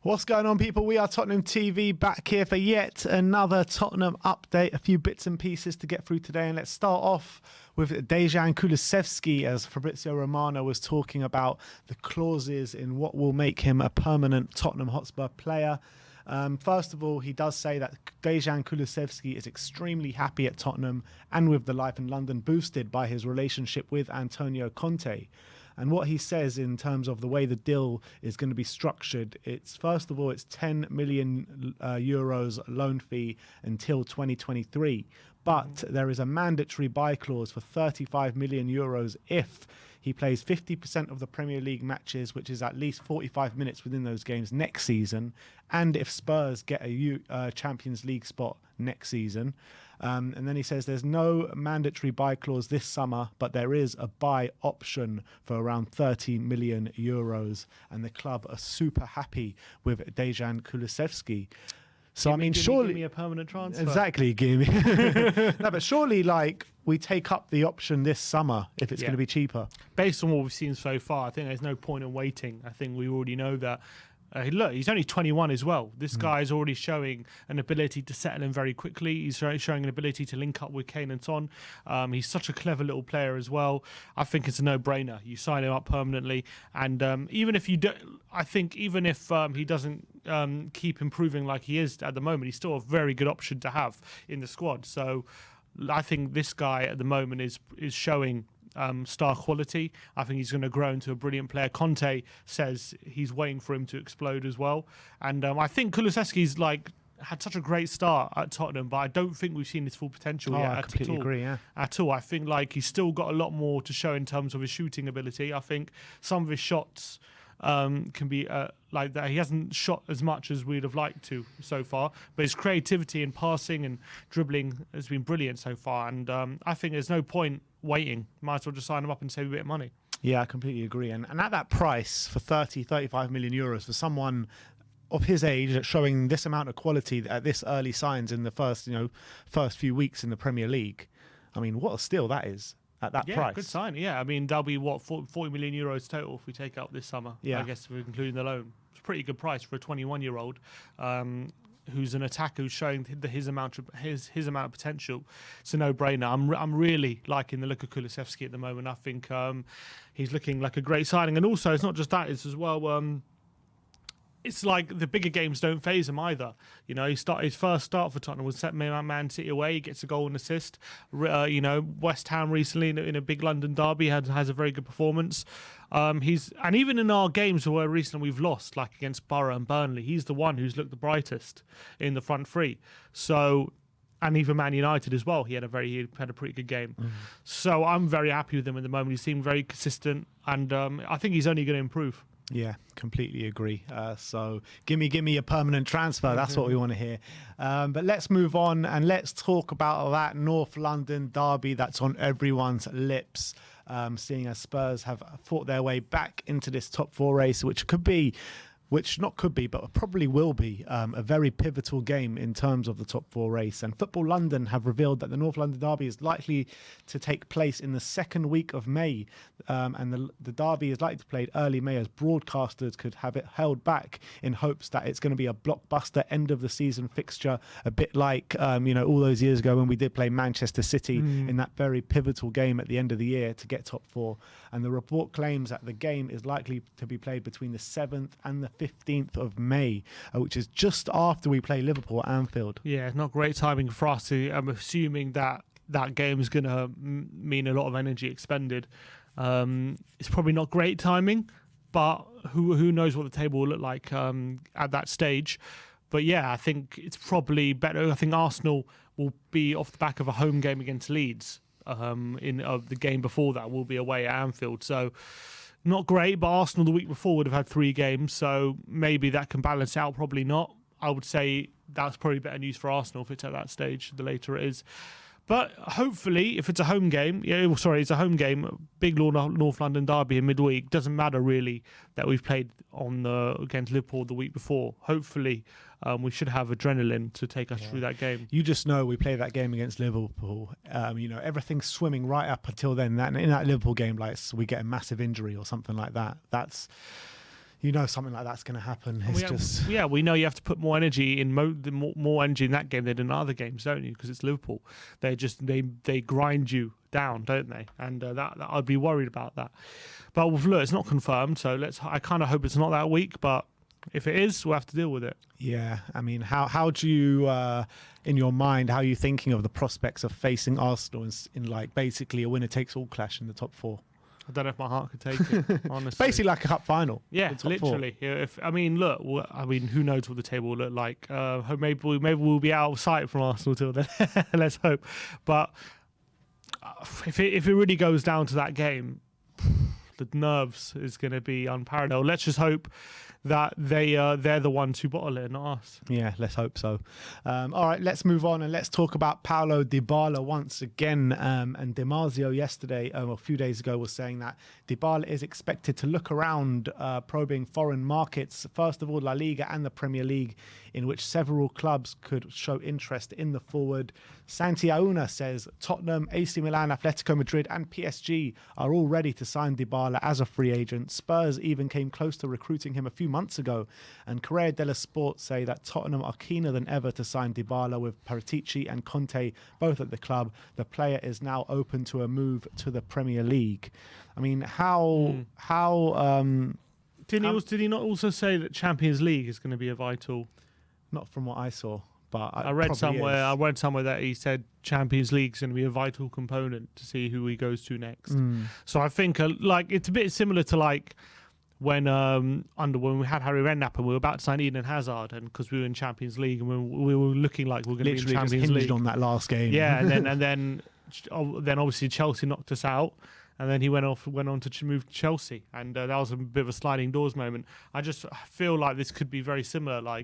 What's going on, people? We are Tottenham TV, back here for yet another Tottenham update. A few bits and pieces to get through today. And let's start off with Dejan Kulusevski, as Fabrizio Romano was talking about the clauses in what will make him a permanent Tottenham Hotspur player. First of all, he does say that Dejan Kulusevski is extremely happy at Tottenham and with the life in London, boosted by his relationship with Antonio Conte. And what he says in terms of the way the deal is going to be structured, it's first of all, it's 10 million euros loan fee until 2023. But there is a mandatory buy clause for 35 million euros if he plays 50% of the Premier League matches, which is at least 45 minutes within those games next season, and if Spurs get a Champions League spot next season. And then he says there's no mandatory buy clause this summer, but there is a buy option for around 30 million euros. And the club are super happy with Dejan Kulusevski. So, surely... Give me a permanent transfer. Exactly, give me. No, but surely, we take up the option this summer if it's going to be cheaper. Based on what we've seen so far, I think there's no point in waiting. I think we already know that. Look, he's only 21 as well. This guy is already showing an ability to settle in very quickly. He's showing an ability to link up with Kane and Son. He's such a clever little player as well. I think it's a no-brainer. You sign him up permanently, and even if you do, I think even if he doesn't keep improving like he is at the moment, he's still a very good option to have in the squad. So I think this guy at the moment is showing star quality. I think he's going to grow into a brilliant player. Conte says he's waiting for him to explode as well. And I think Kulusevski's had such a great start at Tottenham, but I don't think we've seen his full potential yet. I completely agree, yeah. At all. I think he's still got a lot more to show in terms of his shooting ability. I think some of his shots can be like that. He hasn't shot as much as we'd have liked to so far, but his creativity in passing and dribbling has been brilliant so far. And I think there's no point waiting. Might as well just sign him up and save a bit of money. Yeah, I completely agree. And at that price for 35 million euros for someone of his age showing this amount of quality at this early signs in the first few weeks in the Premier League, what a steal that is at that price. Good sign. Yeah, that'll be 40 million euros total if we take it up this summer. Yeah, I guess if we're including the loan. It's a pretty good price for a 21-year-old. Who's an attacker who's showing his amount of potential. It's a no-brainer. I'm really liking the look of Kulusevski at the moment. I think he's looking like a great signing, and also it's not just that; it's as well. It's like the bigger games don't faze him either. His first start for Tottenham was set Man City away. He gets a goal and assist. West Ham recently in a big London derby has a very good performance. And even in our games where recently we've lost, like against Borough and Burnley, he's the one who's looked the brightest in the front three. So, and even Man United as well, he had a pretty good game. So I'm very happy with him at the moment. He seemed very consistent, and I think he's only going to improve. Yeah, completely agree. So give me a permanent transfer. That's what we want to hear. But let's move on and let's talk about that North London derby that's on everyone's lips. Seeing as Spurs have fought their way back into this top four race, but probably will be a very pivotal game in terms of the top four race. And Football London have revealed that the North London derby is likely to take place in the second week of May. And the derby is likely to play early May, as broadcasters could have it held back in hopes that it's going to be a blockbuster end of the season fixture, a bit like all those years ago when we did play Manchester City in that very pivotal game at the end of the year to get top four. And the report claims that the game is likely to be played between the 7th and the 15th of May, which is just after we play Liverpool at Anfield. Yeah, it's not great timing for us. I'm assuming that game is going to mean a lot of energy expended. It's probably not great timing, but who knows what the table will look like at that stage. But yeah, I think it's probably better. I think Arsenal will be off the back of a home game against Leeds. The game before that will be away at Anfield. So not great, but Arsenal the week before would have had 3 games, so maybe that can balance out. Probably not. I would say that's probably better news for Arsenal if it's at that stage, the later it is. But hopefully, if it's a home game, it's a home game, big North London derby in midweek. Doesn't matter really that we've played against Liverpool the week before. Hopefully, we should have adrenaline to take us through that game. You just know we play that game against Liverpool. Everything's swimming right up until then. In that Liverpool game, we get a massive injury or something like that. you know something like that's going to happen. It's we know you have to put more energy in more energy in that game than in other games, don't you? Because it's Liverpool. They grind you down, don't they? And that I'd be worried about that. But look, it's not confirmed, so I kind of hope it's not that week. But if it is, we'll have to deal with it. Yeah, I mean, how do you, in your mind, how are you thinking of the prospects of facing Arsenal in like basically a winner-takes-all clash in the top four? I don't know if my heart could take it, honestly. It's basically like a cup final. Yeah, literally. Who knows what the table will look like? Maybe we'll be out of sight from Arsenal till then. Let's hope. But if it really goes down to that game, the nerves is going to be unparalleled. Let's just hope that they're the ones who bottle it, not us. Yeah, let's hope so. All right, let's move on and let's talk about Paulo Dybala once again. And Demasio yesterday, a few days ago, was saying that Dybala is expected to look around, probing foreign markets, first of all La Liga and the Premier League, in which several clubs could show interest in the forward. Santi Auna says Tottenham, AC Milan, Atletico Madrid and PSG are all ready to sign Dybala as a free agent. Spurs even came close to recruiting him a few months ago. And Corriere dello Sport say that Tottenham are keener than ever to sign Dybala, with Paratici and Conte both at the club. The player is now open to a move to the Premier League. I mean, did he not also say that Champions League is going to be a vital? Not from what I saw, but I read somewhere that he said Champions League is going to be a vital component to see who he goes to next. So I think it's a bit similar to when we had Harry Redknapp and we were about to sign Eden Hazard, and because we were in Champions League and we were looking like we were going to be in Champions League on that last game. Yeah, and then obviously Chelsea knocked us out. And then he went on to move to Chelsea, and that was a bit of a sliding doors moment. I just feel like this could be very similar. I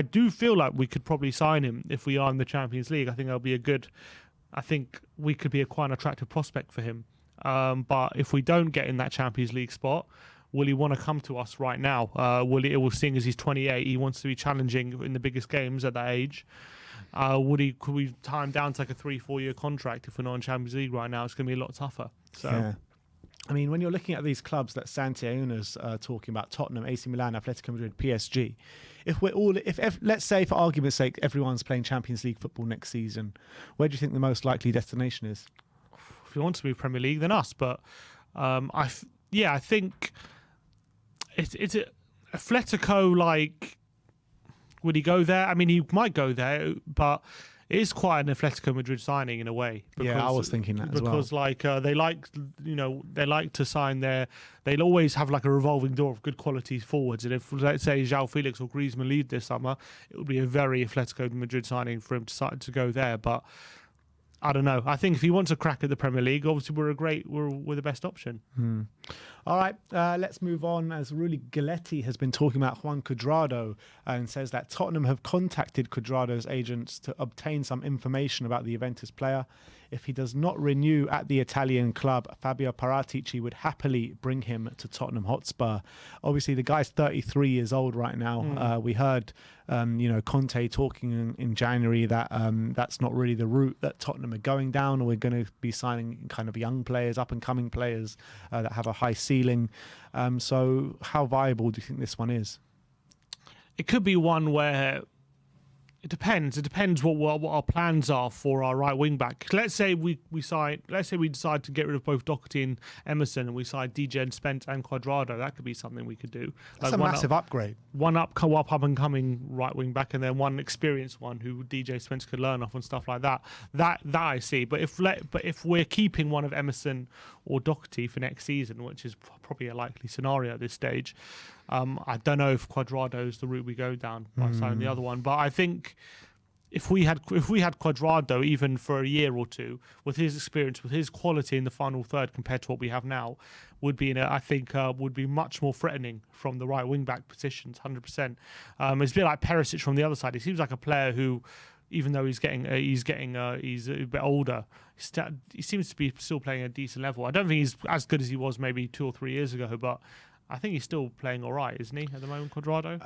do feel like we could probably sign him if we are in the Champions League. I think I think we could be quite an attractive prospect for him. But if we don't get in that Champions League spot, will he want to come to us right now? Seeing as he's 28, he wants to be challenging in the biggest games at that age. Could we tie him down to like a 3-4 year contract if we're not in Champions League right now? It's going to be a lot tougher. So, yeah. I mean, when you're looking at these clubs that Santi Auna's talking about, Tottenham, AC Milan, Atletico Madrid, PSG, if let's say for argument's sake, everyone's playing Champions League football next season, where do you think the most likely destination is? If you want to be Premier League, then us. But I think it's Atletico. Would he go there? I mean, he might go there, but it is quite an Atletico Madrid signing in a way. Because, I was thinking that as well. Because they like to sign they'll always have like a revolving door of good quality forwards. And if, let's say, João Felix or Griezmann leave this summer, it would be a very Atletico Madrid signing for him to go there. But I don't know. I think if he wants a crack at the Premier League, obviously we're the best option. All right, let's move on, as Rulli Galetti has been talking about Juan Cuadrado and says that Tottenham have contacted Cuadrado's agents to obtain some information about the Juventus player. If he does not renew at the Italian club, Fabio Paratici would happily bring him to Tottenham Hotspur. Obviously, the guy's 33 years old right now. We heard, Conte talking in January that that's not really the route that Tottenham are going down. We're going to be signing kind of young players, up-and-coming players that have a high ceiling. So how viable do you think this one is? It could be one where it depends. It depends what our plans are for our right wing back. Let's say we decide to get rid of both Doherty and Emerson, and we sign DJ Spence and Cuadrado. That could be something we could do. That's a massive upgrade. One up and coming right wing back, and then one experienced one who DJ Spence could learn off and stuff like that. That I see. But if we're keeping one of Emerson or Doherty for next season, which is probably a likely scenario at this stage, I don't know if Cuadrado is the route we go down by signing the other one. But I think if we had Cuadrado even for a year or two, with his experience, with his quality in the final third compared to what we have now, would be much more threatening from the right wing back positions, 100%. It's a bit like Perisic from the other side. He seems like a player who, even though he's a bit older, he seems to be still playing at a decent level. I don't think he's as good as he was maybe 2 or 3 years ago, but I think he's still playing all right, isn't he, at the moment, Cuadrado?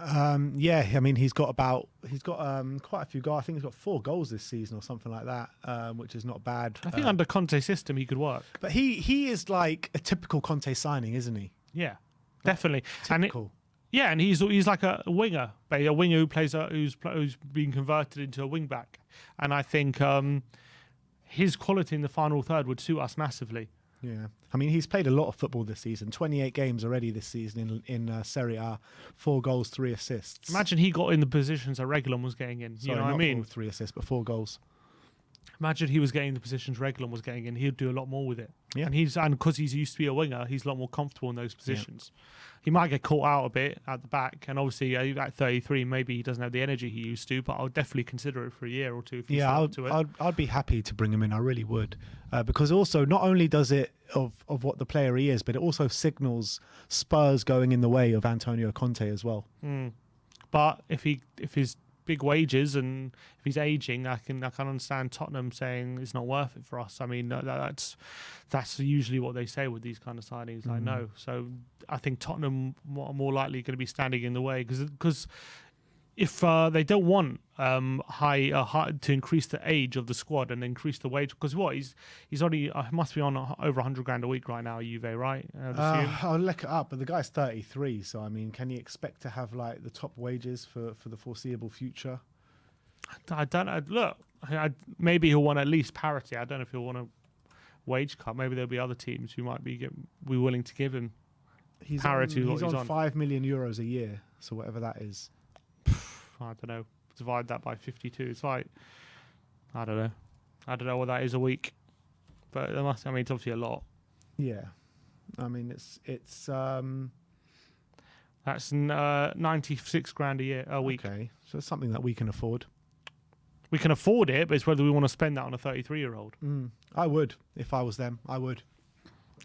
Yeah, I mean, he's got quite a few goals. I think he's got 4 goals this season or something like that, which is not bad. I think under Conte's system, he could work. But he is like a typical Conte signing, isn't he? Yeah. Definitely. Typical. And he's like a winger who plays who's been converted into a wing back, and I think his quality in the final third would suit us massively. Yeah, I mean, he's played a lot of football this season. 28 games already this season in Serie A, 4 goals, 3 assists. Imagine he got in the positions that Reguilon was getting in. Sorry, you know what I mean? 3 assists, but 4 goals. Imagine he was getting the positions Reguilon was getting in. He'd do a lot more with it. Yeah. And because he's used to be a winger, he's a lot more comfortable in those positions. Yeah. He might get caught out a bit at the back, and obviously at 33, maybe he doesn't have the energy he used to. But I'll definitely consider it for a year or two. If I'd be happy to bring him in. I really would, because also not only does it of what the player he is, but it also signals Spurs going in the way of Antonio Conte as well. But if his big wages and if he's aging, I can understand Tottenham saying it's not worth it for us. I mean, that's usually what they say with these kind of signings. I know. So I think Tottenham are more likely going to be standing in the way because if they don't want high to increase the age of the squad and increase the wage, because he's already must be on over 100 grand a week right now, Juve, right? I'll look it up, but the guy's 33, so I mean, can he expect to have like the top wages for the foreseeable future? I don't know. Look, maybe he'll want at least parity. I don't know if he'll want a wage cut. Maybe there'll be other teams who might be willing to give him parity. He's on 5 million euros a year, so whatever that is. I don't know. Divide that by 52. It's like, I don't know what that is a week, but it's obviously a lot. Yeah, I mean it's that's 96 grand a week. Okay, so it's something that we can afford. We can afford it, but it's whether we want to spend that on a 33-year-old. I would if I was them. I would.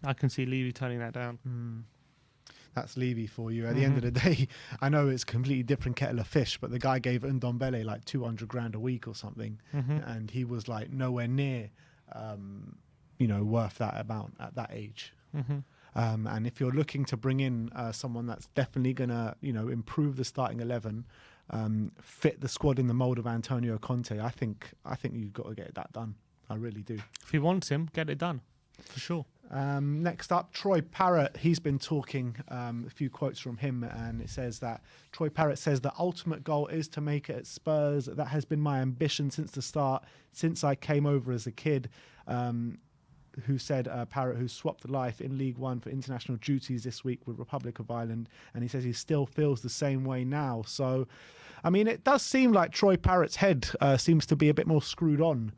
I can see Levy turning that down. That's Levy for you. At the end of the day, I know it's a completely different kettle of fish, but the guy gave Ndombele like 200 grand a week or something, and he was like nowhere near, worth that amount at that age. And if you're looking to bring in someone that's definitely gonna, improve the starting 11, fit the squad in the mold of Antonio Conte, I think you've got to get that done. I really do. If he wants him, get it done, for sure. Next up, Troy Parrott. He's been talking, a few quotes from him, and it says that Troy Parrott says the ultimate goal is to make it at Spurs. That has been my ambition since the start, since I came over as a kid. Who said Parrott, who swapped life in League One for international duties this week with Republic of Ireland, and he says he still feels the same way now. So, I mean, it does seem like Troy Parrott's head seems to be a bit more screwed on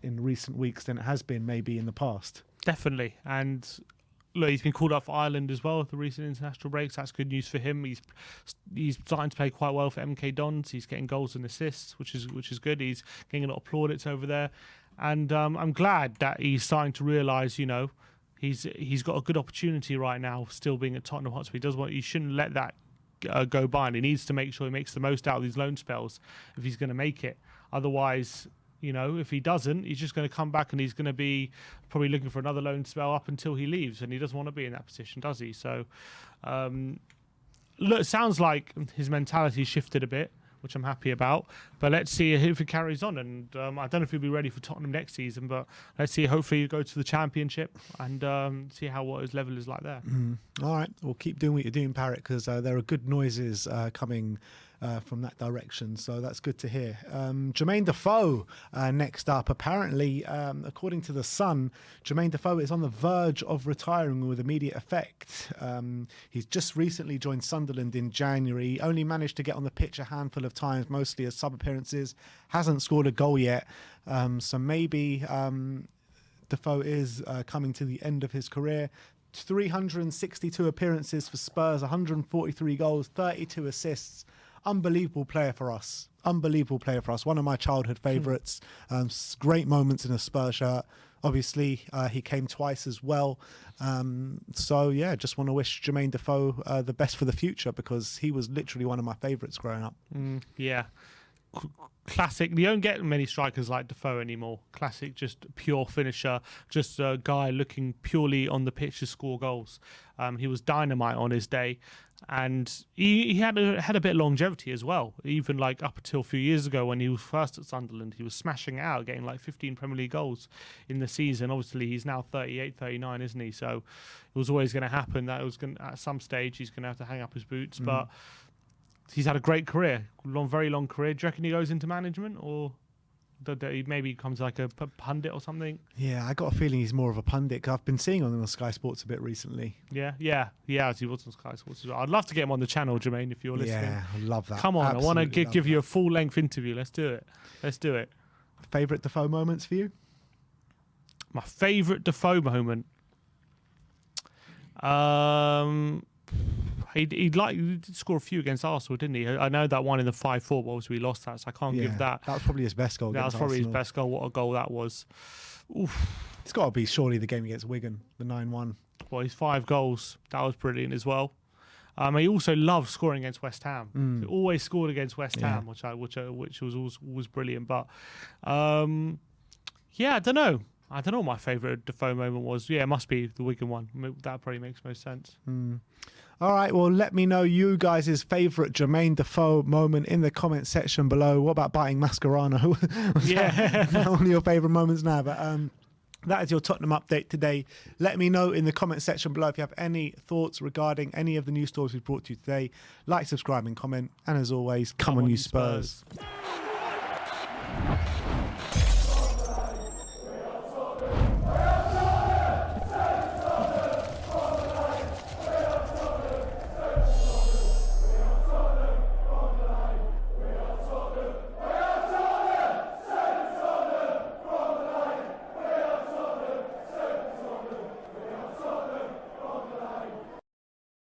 in recent weeks than it has been maybe in the past. Definitely. And look, he's been called up for Ireland as well at the recent international breaks. That's good news for him. He's starting to play quite well for MK Dons. He's getting goals and assists, which is good. He's getting a lot of plaudits over there. And I'm glad that he's starting to realise, he's got a good opportunity right now, still being at Tottenham Hotspur. He shouldn't let that go by, and he needs to make sure he makes the most out of these loan spells if he's going to make it. Otherwise, if he doesn't, he's just going to come back and he's going to be probably looking for another loan spell up until he leaves, and he doesn't want to be in that position, does he? So, look, it sounds like his mentality shifted a bit, which I'm happy about. But let's see if it carries on. And I don't know if he'll be ready for Tottenham next season, but let's see. Hopefully, he'll go to the Championship and see what his level is like there. All right, well, keep doing what you're doing, Parrott, because there are good noises coming from that direction, so that's good to hear. Jermain Defoe next up. Apparently, according to The Sun, Jermain Defoe is on the verge of retiring with immediate effect. He's just recently joined Sunderland in January, only managed to get on the pitch a handful of times, mostly as sub-appearances, hasn't scored a goal yet, so maybe Defoe is coming to the end of his career. 362 appearances for Spurs, 143 goals, 32 assists. Unbelievable player for us. One of my childhood favourites. Great moments in a Spurs shirt. Obviously, he came twice as well. So, yeah, just want to wish Jermain Defoe the best for the future, because he was literally one of my favourites growing up. Yeah. classic. You don't get many strikers like Defoe anymore. Classic, just pure finisher, just a guy looking purely on the pitch to score goals. He was dynamite on his day, and he had a bit of longevity as well. Even like up until a few years ago when he was first at Sunderland, he was smashing it out, getting like 15 Premier League goals in the season. Obviously, he's now 38, 39, isn't he? So it was always going to happen that it was going at some stage he's going to have to hang up his boots, but. He's had a great career, very long career. Do you reckon he goes into management, or he maybe becomes like a pundit or something? Yeah, I got a feeling he's more of a pundit. I've been seeing him on Sky Sports a bit recently. Yeah, as he was on Sky Sports as well. I'd love to get him on the channel, Jermaine, if you're listening. Yeah, I love that. Come on, I want to give you a full-length interview. Let's do it. Favourite Defoe moments for you? My favourite Defoe moment? He did score a few against Arsenal, didn't he? I know that one in the 5-4, but we lost that, so I can't give that. That was probably his best goal. That was probably Arsenal. his best goal. What a goal that was. Oof. It's got to be surely the game against Wigan, the 9-1. Well, his 5 goals, that was brilliant as well. He also loved scoring against West Ham. He always scored against West Ham, which was always brilliant. But I don't know. I don't know what my favourite Defoe moment was. Yeah, it must be the Wigan one. That probably makes most sense. All right, well, let me know you guys' favourite Jermain Defoe moment in the comment section below. What about biting Mascherano? That one of your favourite moments now? But that is your Tottenham update today. Let me know in the comment section below if you have any thoughts regarding any of the news stories we've brought to you today. Like, subscribe and comment. And as always, come on you Spurs.